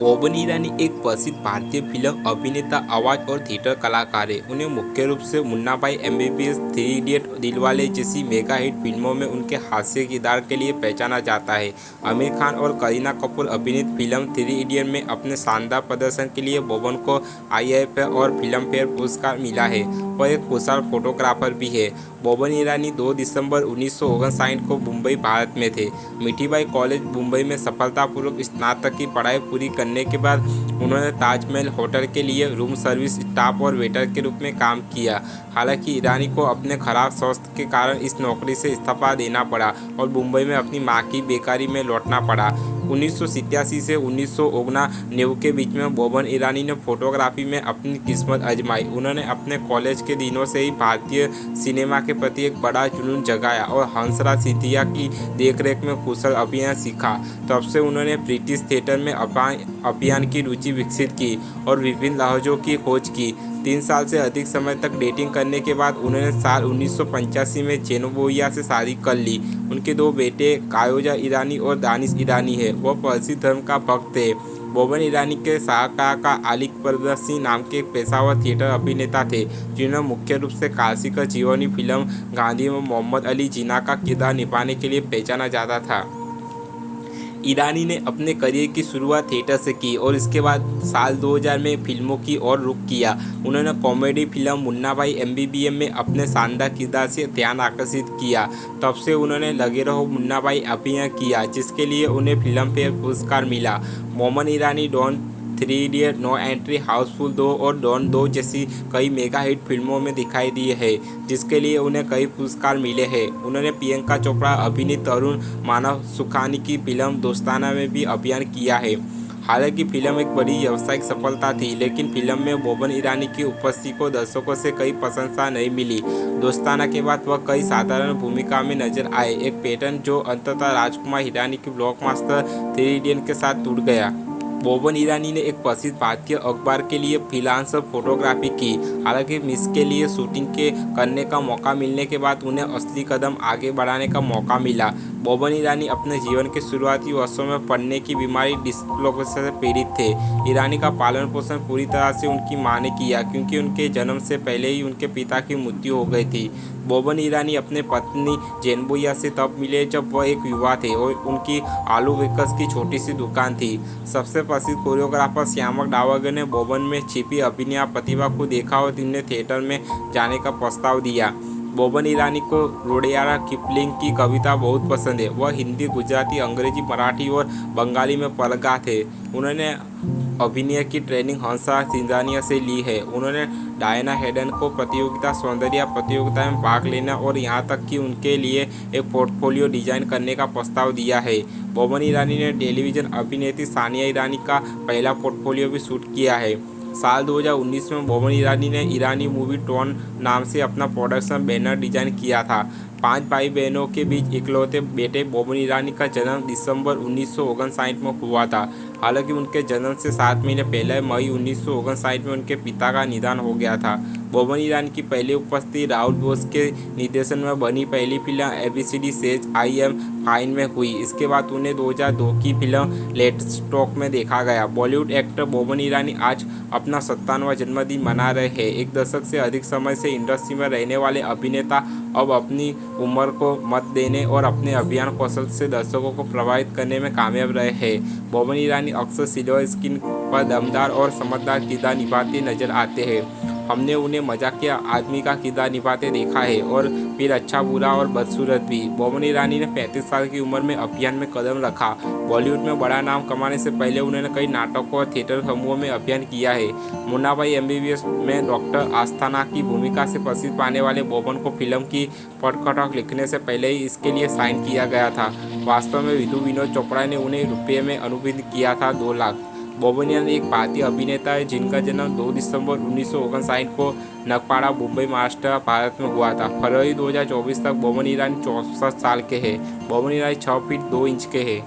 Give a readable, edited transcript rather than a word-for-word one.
बोबन ईरानी एक प्रसिद्ध भारतीय फिल्म अभिनेता, आवाज और थिएटर कलाकार है। उन्हें मुख्य रूप से मुन्ना भाई एमबीबीएस, थ्री इडियट, दिलवाले जैसी मेगा हिट फिल्मों में उनके हास्य किरदार के लिए पहचाना जाता है। आमिर खान और करीना कपूर अभिनीत फिल्म थ्री इडियट में अपने शानदार प्रदर्शन के लिए बोबन को आईएफए और फिल्म फेयर पुरस्कार मिला है। वह एक कुशल फोटोग्राफर भी है। बोबन ईरानी 2 दिसंबर 1959 को मुंबई, भारत में थे। मीठीबाई कॉलेज, मुंबई में सफलतापूर्वक स्नातक की पढ़ाई पूरी करने के बाद उन्होंने ताजमहल होटल के लिए रूम सर्विस स्टाफ और वेटर के रूप में काम किया। हालांकि ईरानी को अपने खराब स्वास्थ्य के कारण इस नौकरी से इस्तीफा देना पड़ा और मुंबई में अपनी मां की बेकारी में लौटना पड़ा। 1987 से 1999 के बीच में बोबन ईरानी ने फोटोग्राफी में अपनी किस्मत आजमाई। उन्होंने अपने कॉलेज के दिनों से ही भारतीय सिनेमा के प्रति एक बड़ा जुनून जगाया और हंसराज सिंधिया की देखरेख में कुशल अभिनय सीखा। तब से उन्होंने ब्रिटिश थिएटर में अभिनय की रुचि विकसित की और विभिन्न लहजों की खोज की। 3 साल से अधिक समय तक डेटिंग करने के बाद उन्होंने साल 1985 में जेनोबिया से शादी कर ली। उनके 2 बेटे कायोजा ईरानी और दानिश ईरानी है। वह पारसी धर्म का भक्त थे। बोबन ईरानी के सहाकाका आलिक परदर्शी नाम के एक पेशावर थिएटर अभिनेता थे, जिन्होंने मुख्य रूप से काशी का जीवनी फिल्म गांधी में मोहम्मद अली जिन्ना का किरदार निभाने के लिए पहचाना जाता था। ईरानी ने अपने करियर की शुरुआत थिएटर से की और इसके बाद साल 2000 में फिल्मों की ओर रुख किया। उन्होंने कॉमेडी फिल्म मुन्ना भाई एमबीबीएस में अपने शानदार किरदार से ध्यान आकर्षित किया। तब से उन्होंने लगे रहो मुन्ना भाई अभिनय किया, जिसके लिए उन्हें फिल्म फेयर पुरस्कार मिला। बोबन ईरानी डॉन, थ्री इडियट, नो एंट्री, हाउसफुल 2 और डॉन 2 जैसी कई मेगा हिट फिल्मों में दिखाई दिए हैं, जिसके लिए उन्हें कई पुरस्कार मिले हैं। उन्होंने प्रियंका चोपड़ा अभिनीत तरुण मानव सुखानी की फिल्म दोस्ताना में भी अभिनय किया है। हालांकि फिल्म एक बड़ी व्यावसायिक सफलता थी, लेकिन फिल्म में बोबन ईरानी की उपस्थिति को दर्शकों से कई प्रशंसा नहीं मिली। दोस्ताना के बाद वह कई साधारण भूमिका में नजर आए, एक पैटर्न जो अंततः राजकुमार हिरानी की ब्लॉकबस्टर थ्री इडियट के साथ टूट गया। बोबन ईरानी ने एक प्रसिद्ध भारतीय अखबार के लिए फ्रीलांस फोटोग्राफी की। हालांकि मिस के लिए शूटिंग करने का मौका मिलने के बाद उन्हें असली कदम आगे बढ़ाने का मौका मिला। बोबन ईरानी अपने जीवन के शुरुआती वर्षों में पढ़ने की बीमारी डिस्लेक्सिया से पीड़ित थे। ईरानी का पालन पोषण पूरी तरह से उनकी मां ने किया, क्योंकि उनके जन्म से पहले ही उनके पिता की मृत्यु हो गई थी। बोबन ईरानी अपने पत्नी जेनोबिया से तब मिले जब वह एक युवा थे और उनकी आलू वेफर्स की छोटी सी दुकान थी। सबसे प्रसिद्ध कोरियोग्राफर श्यामक डावागर ने बोबन में छिपी अभिनय प्रतिभा को देखा और उन्हें थिएटर में जाने का प्रस्ताव दिया। बोबन ईरानी को रुडयार्ड किपलिंग की कविता बहुत पसंद है। वह हिंदी, गुजराती, अंग्रेजी, मराठी और बंगाली में पढ़ा थे। उन्होंने अभिनय की ट्रेनिंग हंसराज सिंधिया से ली है। उन्होंने डायना हेडन को प्रतियोगिता सौंदर्य प्रतियोगिता में भाग लेना और यहाँ तक कि उनके लिए एक पोर्टफोलियो डिजाइन करने का प्रस्ताव दिया है। बोबन ईरानी ने टेलीविजन अभिनेत्री सानिया ईरानी का पहला पोर्टफोलियो भी शूट किया है। साल 2019 में बोबन ईरानी ने ईरानी मूवी टोन नाम से अपना प्रोडक्शन बैनर डिजाइन किया था। 5 भाई बहनों के बीच इकलौते बेटे बोबन ईरानी का जन्म दिसंबर 1959 में हुआ था। हालांकि उनके जन्म से 7 महीने पहले मई 1959 में उनके पिता का निधन हो गया था। बोबन ईरानी की पहली उपस्थिति राहुल बोस के निर्देशन में बनी पहली film ABCD says I am fine में हुई। इसके बाद उन्हें 2002 की फिल्म लेट्स टॉक में देखा गया। बॉलीवुड एक्टर बोबन ईरानी आज अपना 57वां जन्मदिन मना रहे हैं। एक दशक से अधिक समय से इंडस्ट्री में रहने वाले अभिनेता अब अपनी उम्र को मत देने और अपने अभिनय कौशल से दर्शकों को प्रभावित करने में कामयाब रहे हैं। बोबन ईरानी अक्सर सिल्वर स्क्रीन पर दमदार और समझदार किरदार निभाते नजर आते हैं। हमने उन्हें मजाकिया आदमी का किरदार निभाते देखा है और फिर अच्छा, बुरा और बदसूरत भी। बोबन ईरानी ने 35 साल की उम्र में अभिनय में कदम रखा। बॉलीवुड में बड़ा नाम कमाने से पहले उन्होंने कई नाटकों और थिएटर समूहों में अभिनय किया है। मुन्ना भाई एमबीबीएस में डॉक्टर आस्थाना की भूमिका से प्रसिद्ध पाने वाले बोबन को फिल्म की पटकथा लिखने से पहले ही इसके लिए साइन किया गया था। वास्तव में विधु विनोद चोपड़ा ने उन्हें रुपये में अनुबंध किया था 2 लाख। बोबन ईरानी एक भारतीय अभिनेता है जिनका जन्म 2 दिसंबर 1959 को नगपाड़ा, मुंबई, महाराष्ट्र, भारत में हुआ था। फरवरी 2024 तक बोबन ईरानी 64 साल के हैं। बोबन ईरानी 6 फीट 2 इंच के हैं।